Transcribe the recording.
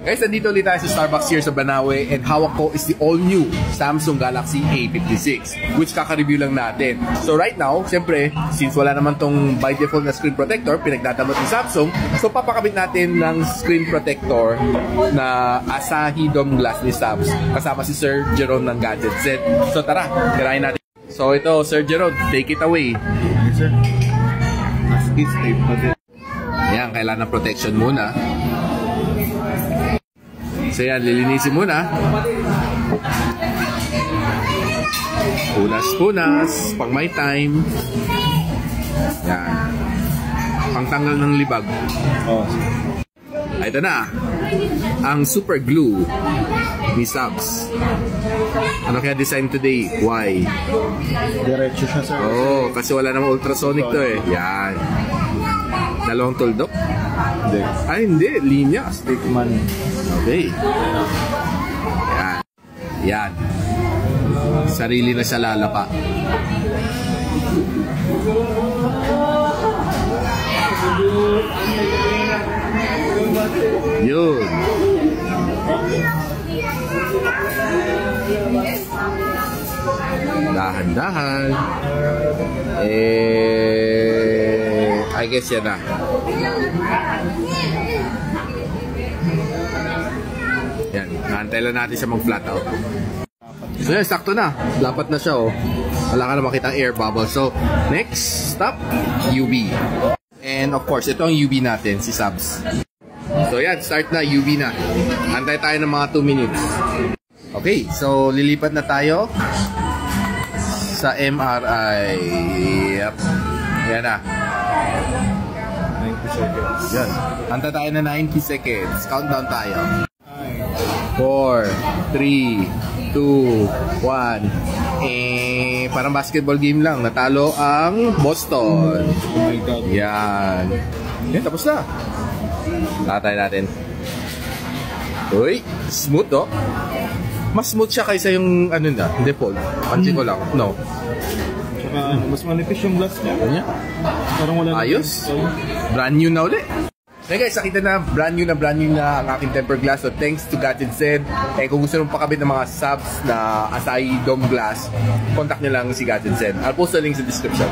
Guys, nandito ulit tayo sa Starbucks here sa Banawe and hawak ko is the all-new Samsung Galaxy A56 which kaka-review lang natin. So right now, syempre, since wala naman tong by default na screen protector, pinagdadamot ni Samsung, so papakabit natin ng screen protector na Asahi Dome Glass ni Samsung kasama si Sir Jerome ng Gadget Z. So tara, tirahin natin. So ito, Sir Jerome, take it away. Yes, sir. As is tape natin. Ayan, kailangan ng protection muna. So yan, lilinisin muna. Punas-punas, pang my time. Yan. Pangtanggal ng libag. Oh. Ito na. Ang super glue ni Subs. Ano kaya design today? Why? Diretso siya, sir. Oh, kasi wala namang ultrasonic to eh. Yan. Dalawang tuldok? Hindi. Ay, hindi. Linya. Stickman. Okay. Yan. Yan. Sarili na siya lalapa. Yun. Dahan-dahan. I guess yan na. Yan. Naantay lang natin siya mag-flat out. So yan, sakto na. Lapat na siya, oh. Wala ka na makitang air bubble. So, next stop, UV. And of course, ito ang UV natin, si Subs. So yan, start na, UV na. Antay tayo ng mga 2 minutes. Okay, so lilipat na tayo sa MRI. Yep. Yan na. 90 seconds. Yan. Antay tayo na 90 seconds. Countdown tayo. 4, 3, 2, 1. Parang basketball game lang. Natalo ang Boston. Oh my God. Yan. Yan, tapos na. Tatay natin. Uy, smooth, oh. Mas smooth siya kaysa yung ano na, default. Pansin ko lang. No. Tsaka mas manipis yung glass niya. Ano niya? Parang wala. Ayos. Brand new na ulit. So guys, nakita na brand new na ang aking tempered glass. So thanks to Gadget Z. Kung gusto nyo pakabit ng mga Subs na Asahi Dome Glass, contact nyo lang si Gadget Z. I'll post the link sa description.